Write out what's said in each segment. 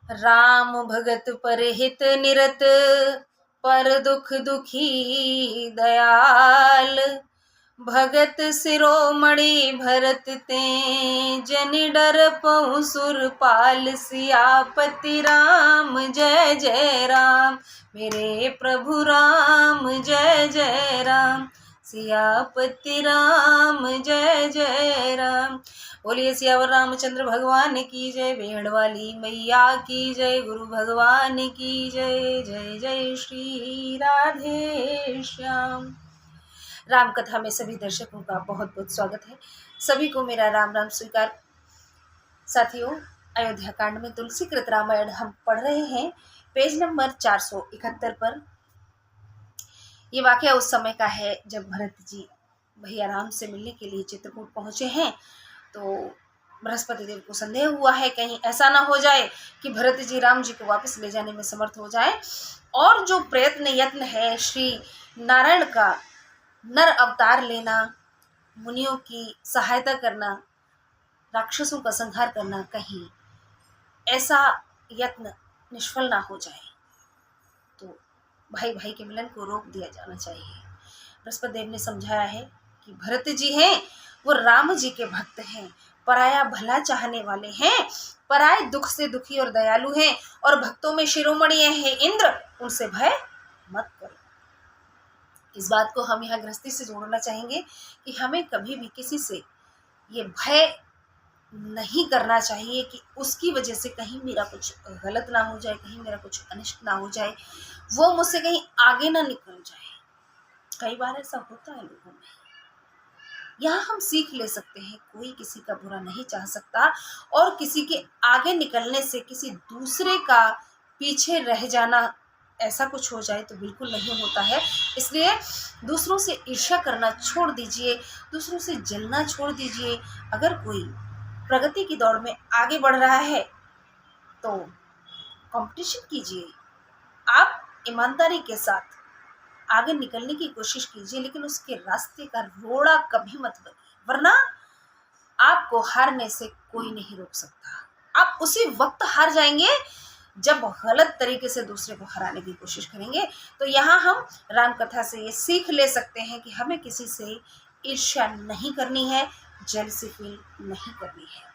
राम भगत परहित निरत, पर दुख दुखी दयाल। भगत शिरोमणि भरत ते, जनि डर पहुँ सुरपाल। सियापति राम जय जय राम, मेरे प्रभु राम जय जय राम। सियापति राम जय जय राम। बोलिए सियावर रामचंद्र भगवान की जय, भेड़ वाली मैया की जय, गुरु भगवान की जय। जय जय श्री राधे श्याम। राम कथा में सभी दर्शकों का बहुत बहुत स्वागत है। सभी को मेरा राम राम स्वीकार। साथियों, अयोध्या कांड में तुलसी कृत रामायण हम पढ़ रहे हैं, पेज नंबर 471 पर। ये वाकया उस समय का है जब भरत जी भैया राम से मिलने के लिए चित्रकूट पहुंचे हैं। तो बृहस्पति देव को संदेह हुआ है कहीं ऐसा ना हो जाए कि भरत जी राम जी को वापस ले जाने में समर्थ हो जाए, और जो यत्न है श्री नारायण का नर अवतार लेना, मुनियों की सहायता करना, राक्षसों का संहार करना, कहीं ऐसा यत्न निष्फल ना हो जाए, तो भाई भाई के मिलन को रोक दिया जाना चाहिए। बृहस्पति देव ने समझाया है कि भरत जी हैं वो राम जी के भक्त हैं, पराया भला चाहने वाले हैं, पराए दुख से दुखी और दयालु हैं, और भक्तों में शिरोमणि है इंद्र, उनसे भय मत करो। इस बात को हम यहाँ गृहस्थी से जोड़ना चाहेंगे कि हमें कभी भी किसी से ये भय नहीं करना चाहिए कि उसकी वजह से कहीं मेरा कुछ गलत ना हो जाए, कहीं मेरा कुछ अनिष्ट ना हो जाए, वो मुझसे कहीं आगे ना निकल जाए। कई बार ऐसा होता है लोगों में। यहाँ हम सीख ले सकते हैं, कोई किसी का बुरा नहीं चाह सकता, और किसी के आगे निकलने से किसी दूसरे का पीछे रह जाना ऐसा कुछ हो जाए तो बिल्कुल नहीं होता है। इसलिए दूसरों से ईर्ष्या करना छोड़ दीजिए, दूसरों से जलना छोड़ दीजिए। अगर कोई प्रगति की दौड़ में आगे बढ़ रहा है तो कंपटीशन कीजिए, आप ईमानदारी के साथ आगे निकलने की कोशिश कीजिए, लेकिन उसके रास्ते का रोड़ा कभी मत बनिए, वरना आपको हारने से कोई नहीं रोक सकता। आप उसी वक्त हार जाएंगे जब गलत तरीके से दूसरे को हराने की कोशिश करेंगे। तो यहाँ हम राम कथा से ये सीख ले सकते हैं कि हमें किसी से ईर्ष्या नहीं करनी है, जेलसी फील नहीं करनी है।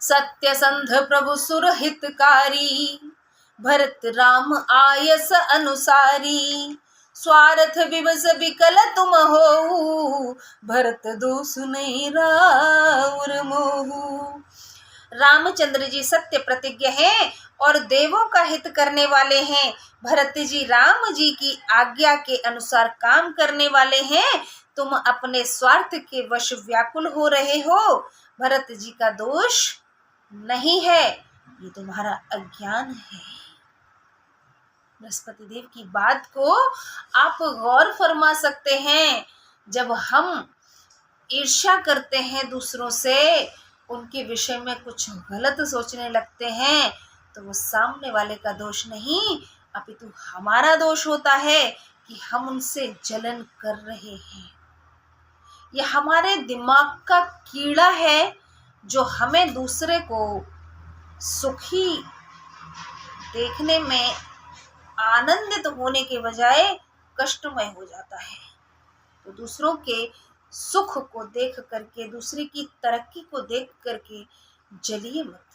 सत्यसंध प्रभु सुरहितकारी, भरत राम आयस अनुसारी। स्वार्थ विवश विकल तुम हो, भरत दोष नहीं राउर मोहू। रामचंद्र जी सत्य प्रतिज्ञ हैं और देवों का हित करने वाले हैं। भरत जी राम जी की आज्ञा के अनुसार काम करने वाले हैं। तुम अपने स्वार्थ के वश व्याकुल हो रहे हो। भरत जी का दोष नहीं है, ये तुम्हारा अज्ञान है। बृहस्पति देव की बात को आप गौर फरमा सकते हैं। जब हम ईर्ष्या करते हैं दूसरों से, उनके विषय में कुछ गलत सोचने लगते हैं, तो वो सामने वाले का दोष नहीं, अपितु हमारा दोष होता है कि हम उनसे जलन कर रहे हैं। यह हमारे दिमाग का कीड़ा है जो हमें दूसरे को सुखी देखने में आनंदित होने के बजाय कष्टमय हो जाता है। तो दूसरों के सुख को देख करके, दूसरे की तरक्की को देख करके जलिए मत,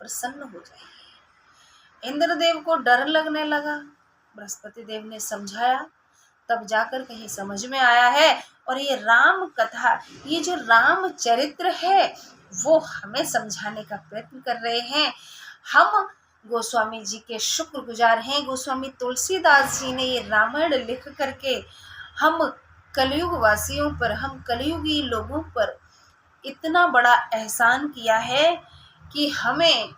प्रसन्न हो जाइए। इंद्रदेव को डर लगने लगा, बृहस्पति देव ने समझाया, तब जाकर कहीं समझ में आया है। और ये राम कथा, ये जो राम चरित्र है, वो हमें समझाने का प्रयत्न कर रहे हैं। हम गोस्वामी जी के शुक्रगुजार हैं। गोस्वामी तुलसीदास जी ने ये रामायण लिख करके हम कलयुग वासियों पर, हम कलयुगी लोगों पर इतना बड़ा एहसान किया है कि हमें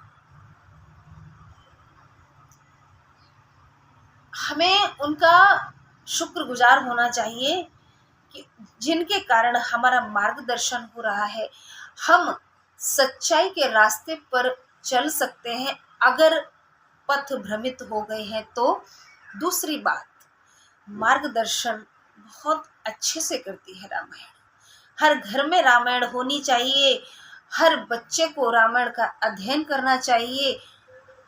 उनका शुक्रगुजार होना चाहिए कि जिनके कारण हमारा मार्गदर्शन हो रहा है। हम सच्चाई के रास्ते पर चल सकते हैं। अगर पथ भ्रमित हो गए हैं तो दूसरी बात, मार्गदर्शन बहुत अच्छे से करती है रामायण। हर घर में रामायण होनी चाहिए, हर बच्चे को रामायण का अध्ययन करना चाहिए।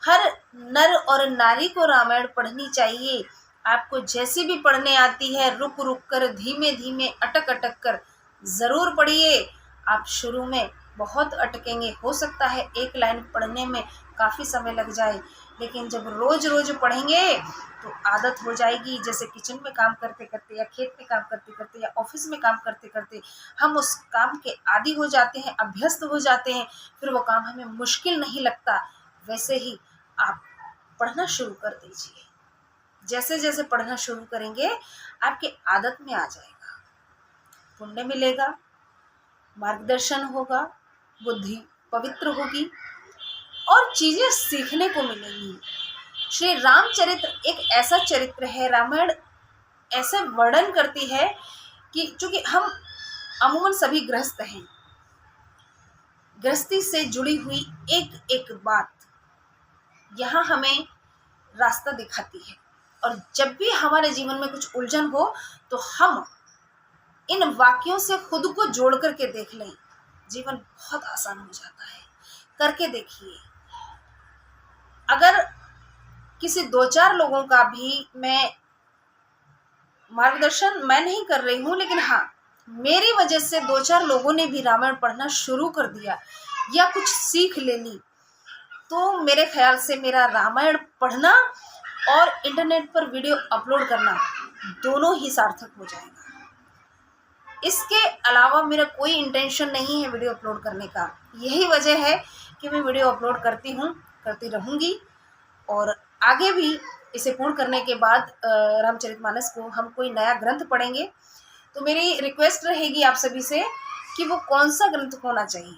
हर नर और नारी को रामायण पढ़नी चाहिए। आपको जैसी भी पढ़ने आती है, रुक रुक कर, धीमे धीमे, अटक अटक कर ज़रूर पढ़िए। आप शुरू में बहुत अटकेंगे, हो सकता है एक लाइन पढ़ने में काफ़ी समय लग जाए, लेकिन जब रोज रोज पढ़ेंगे तो आदत हो जाएगी। जैसे किचन में काम करते करते, या खेत में काम करते करते, या ऑफिस में काम करते करते हम उस काम के आदी हो जाते हैं, अभ्यस्त हो जाते हैं, फिर वो काम हमें मुश्किल नहीं लगता। वैसे ही आप पढ़ना शुरू कर दीजिए। जैसे जैसे पढ़ना शुरू करेंगे आपके आदत में आ जाएगा, पुण्य मिलेगा, मार्गदर्शन होगा, बुद्धि पवित्र होगी और चीजें सीखने को मिलेंगी। श्री रामचरित्र एक ऐसा चरित्र है, रामायण ऐसे वर्णन करती है कि चूंकि हम अमूमन सभी गृहस्थ हैं, गृहस्थी से जुड़ी हुई एक एक बात यहाँ हमें रास्ता दिखाती है। और जब भी हमारे जीवन में कुछ उलझन हो तो हम इन वाक्यों से खुद को जोड़ करके देख लें, जीवन बहुत आसान हो जाता है। करके देखिए। अगर किसी 2-4 लोगों का भी मैं मार्गदर्शन मैं नहीं कर रही हूँ, लेकिन हाँ, मेरी वजह से 2-4 लोगों ने भी रामायण पढ़ना शुरू कर दिया या कुछ सीख ले ली, तो मेरे ख्याल से मेरा रामायण पढ़ना और इंटरनेट पर वीडियो अपलोड करना दोनों ही सार्थक हो जाएगा। इसके अलावा मेरा कोई इंटेंशन नहीं है वीडियो अपलोड करने का। यही वजह है कि मैं वीडियो अपलोड करती हूँ, करती रहूँगी, और आगे भी इसे पूर्ण करने के बाद रामचरितमानस को हम कोई नया ग्रंथ पढ़ेंगे तो मेरी रिक्वेस्ट रहेगी आप सभी से कि वो कौन सा ग्रंथ होना चाहिए।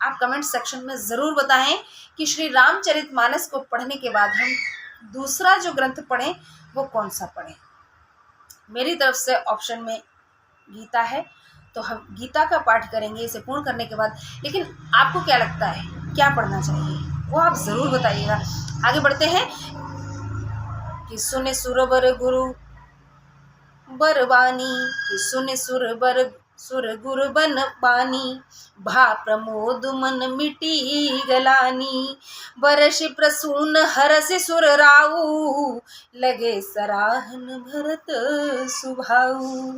आप कमेंट सेक्शन में ज़रूर बताएं कि श्री रामचरितमानस को पढ़ने के बाद हम दूसरा जो ग्रंथ पढ़ें वो कौन सा पढ़ें। मेरी तरफ से ऑप्शन में गीता है, तो हम गीता का पाठ करेंगे इसे पूर्ण करने के बाद। लेकिन आपको क्या लगता है, क्या पढ़ना चाहिए, वो आप ज़रूर बताइएगा। आगे बढ़ते हैं कि सुने सुरबर गुरु बरबानी, कि सुने सुर गुरु बन पानी, भा प्रमोद मन मिटी गलानी, बरस प्रसून हरस सुर राऊ, लगे सराहन भरत सुभाऊ।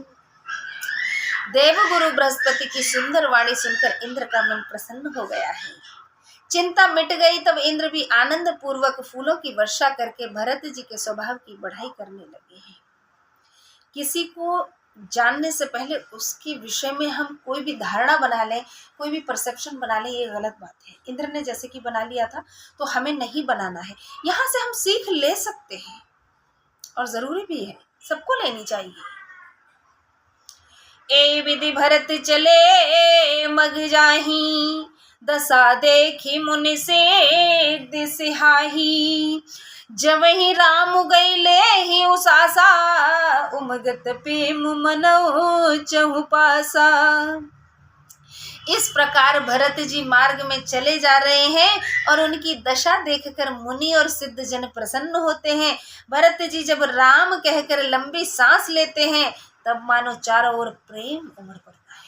देवगुरु बृहस्पति की सुंदर वाणी सुनकर इंद्र का मन प्रसन्न हो गया है। चिंता मिट गई, तब इंद्र भी आनंद पूर्वक फूलों की वर्षा करके भरत जी के स्वभाव की बढ़ाई करने लगे हैं। किसी को जानने से पहले उसके विषय में हम कोई भी धारणा बना लें, कोई भी परसेप्शन बना लें, ये गलत बात है। इंद्र ने जैसे कि बना लिया था तो हमें नहीं बनाना है। यहाँ से हम सीख ले सकते हैं और जरूरी भी है, सबको लेनी चाहिए। ए विधि भरत चले मग जाही, दशा देखी मुनि से दिसहाही, जब ही राम गईले ही उसासा, उमगत प्रेम मनो चहु पासा। इस प्रकार भरत जी मार्ग में चले जा रहे हैं और उनकी दशा देखकर मुनि और सिद्ध जन प्रसन्न होते हैं। भरत जी जब राम कहकर लंबी सांस लेते हैं तब मानो चारों ओर प्रेम उमड़ पड़ता है।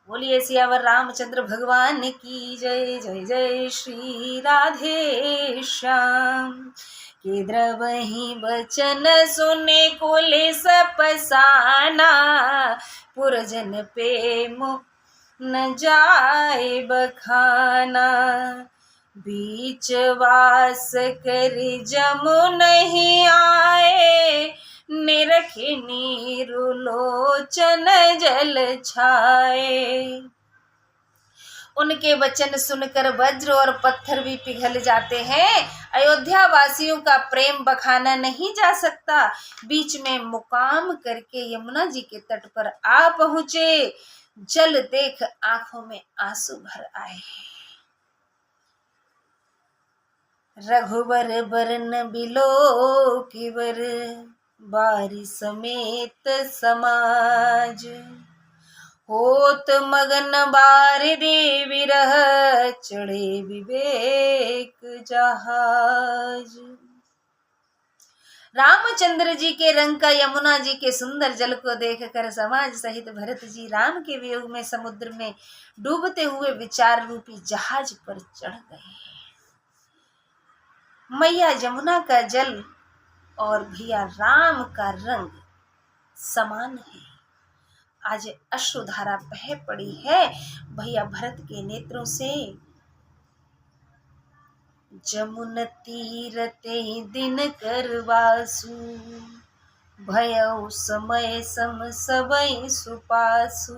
बोलिए सियावर रामचंद्र भगवान की जय। जय जय श्री राधे श्याम। के द्रवहि बचन सुने कोले सपसाना, पुरजन प्रेम न जाए बखाना, बीच वास कर जमु नहीं आए, निरखे नीरु लोचन जल छाए। उनके वचन सुनकर वज्र और पत्थर भी पिघल जाते हैं। अयोध्या वासियों का प्रेम बखाना नहीं जा सकता। बीच में मुकाम करके यमुना जी के तट पर आ पहुंचे। जल देख आंखों में आंसू भर आए। रघुवर बरन बिलो किवर, बारी समेत समाज, होत मगन बारि दे विरह, चढ़े विवेक जहाज। रामचंद्र जी के रंग का यमुना जी के सुंदर जल को देखकर समाज सहित भरत जी राम के वियोग में समुद्र में डूबते हुए विचार रूपी जहाज पर चढ़ गए। मैया यमुना का जल और भैया राम का रंग समान है। आज अश्रुधारा बह पड़ी है भैया भरत के नेत्रों से। जमुन तीर ते दिन करवासु, भयउ समय सम सबई सुपासु।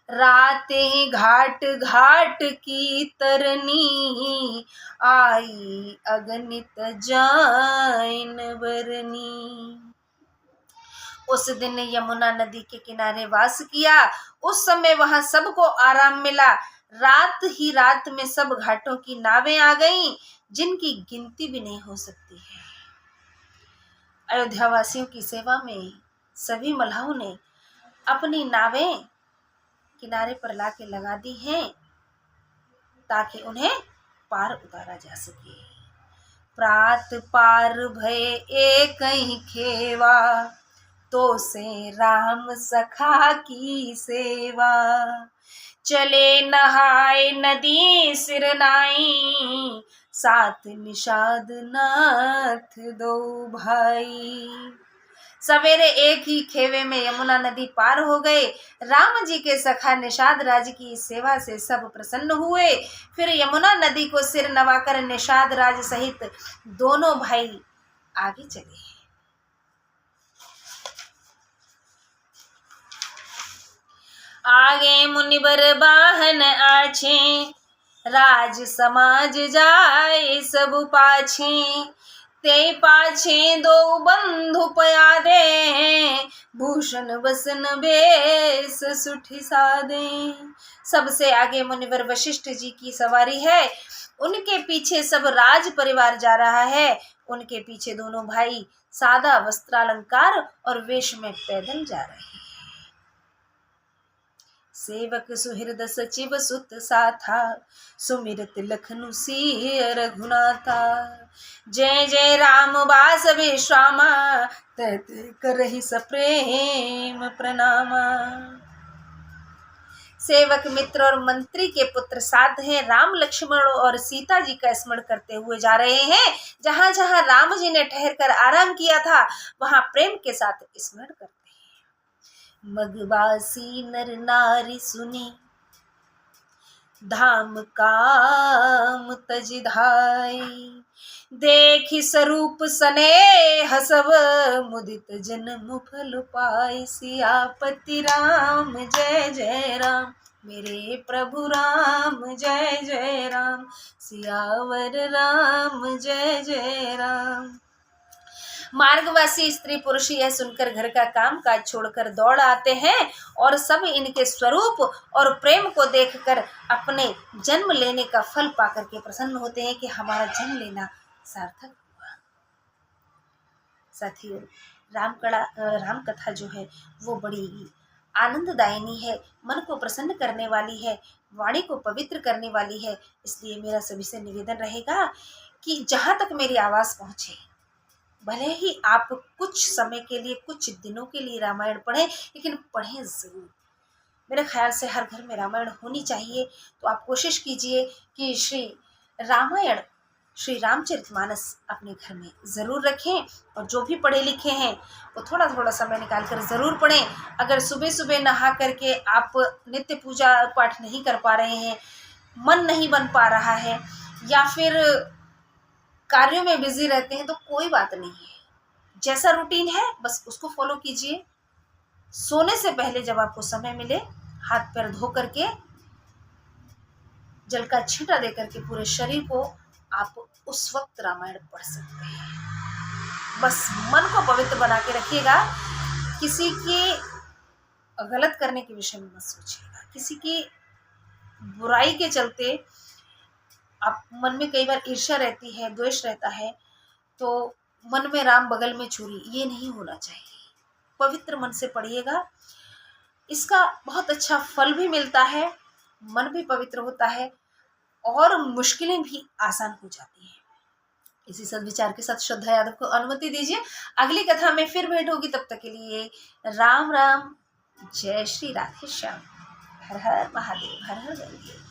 राते घाट घाट की तरनी, आई अगणित जाइन बरनी। उस दिन यमुना नदी के किनारे वास किया। उस समय वहां सबको आराम मिला। रात ही रात में सब घाटों की नावें आ गईं, जिनकी गिनती भी नहीं हो सकती है। अयोध्या वासियों की सेवा में सभी मल्लाहों ने अपनी नावें किनारे पर लाके लगा दी हैं, ताकि उन्हें पार उतारा जा सके। प्रात पार भय एक ही खेवा, तो से राम सखा की सेवा। चले नहाए नदी सिर नाई, साथ निषाद नाथ दो भाई। सवेरे एक ही खेवे में यमुना नदी पार हो गए। राम जी के सखा निषाद राज की सेवा से सब प्रसन्न हुए। फिर यमुना नदी को सिर नवाकर निषाद राज सहित दोनों भाई आगे चले। आगे मुनिवर बाहन आछे, राज समाज जाए सब पाछे। ते पाछे दो बंधु पयादे, भूषण बसन बेस सुठी सादे। सबसे आगे मुनिवर वशिष्ठ जी की सवारी है। उनके पीछे सब राज परिवार जा रहा है। उनके पीछे दोनों भाई सादा वस्त्रालंकार और वेश में पैदल जा रहे हैं। सेवक सुहृद सचिव सुत साथा, सुमिरत लखनु सिय रघुनाथा। जय जय राम बास विश्रामा, तत करहि सप्रेम प्रणामा। सेवक मित्र और मंत्री के पुत्र साथ हैं। राम लक्ष्मण और सीता जी का स्मरण करते हुए जा रहे हैं। जहां जहां राम जी ने ठहरकर आराम किया था, वहां प्रेम के साथ स्मरण करते हैं। मगवासी नर नारी सुनी, धाम काम तज धाई। देखि स्वरूप स्नेह सब, मुदित जन्म फल पाई। सियापति राम जय जय राम, मेरे प्रभु राम जय जय राम। सियावर राम जय जय राम। मार्गवासी स्त्री पुरुष यह सुनकर घर का काम काज छोड़कर दौड़ आते हैं और सब इनके स्वरूप और प्रेम को देखकर अपने जन्म लेने का फल पाकर के प्रसन्न होते हैं कि हमारा जन्म लेना सार्थक हुआ। साथियों, राम कथा जो है वो बड़ी आनंददायिनी है, मन को प्रसन्न करने वाली है, वाणी को पवित्र करने वाली है। इसलिए मेरा सभी से निवेदन रहेगा कि जहां तक मेरी आवाज पहुंचे, भले ही आप कुछ समय के लिए, कुछ दिनों के लिए रामायण पढ़ें, लेकिन पढ़ें जरूर। मेरे ख्याल से हर घर में रामायण होनी चाहिए। तो आप कोशिश कीजिए कि श्री रामायण, श्री रामचरितमानस अपने घर में ज़रूर रखें। और जो भी पढ़े लिखे हैं वो थोड़ा थोड़ा समय निकाल कर ज़रूर पढ़ें। अगर सुबह सुबह नहा करके आप नित्य पूजा पाठ नहीं कर पा रहे हैं, मन नहीं बन पा रहा है, या फिर कार्यों में बिजी रहते हैं, तो कोई बात नहीं है। जैसा रूटीन है बस उसको फॉलो कीजिए। सोने से पहले जब आपको समय मिले, हाथ पैर धो करके जल का छींटा दे करके पूरे शरीर को आप उस वक्त रामायण पढ़ सकते हैं। बस मन को पवित्र बना के रखिएगा। किसी के गलत करने के विषय में मत सोचिएगा। किसी की बुराई के चलते आप मन में कई बार ईर्ष्या रहती है, द्वेष रहता है, तो मन में राम बगल में छुरी, ये नहीं होना चाहिए। पवित्र मन से पढ़िएगा, इसका बहुत अच्छा फल भी मिलता है, मन भी पवित्र होता है और मुश्किलें भी आसान हो जाती हैं। इसी सद्विचार के साथ श्रद्धा यादव को अनुमति दीजिए, अगली कथा में फिर भेंट होगी। तब तक के लिए राम राम, जय श्री राधे श्याम, हर हर महादेव, हर हर गंगे।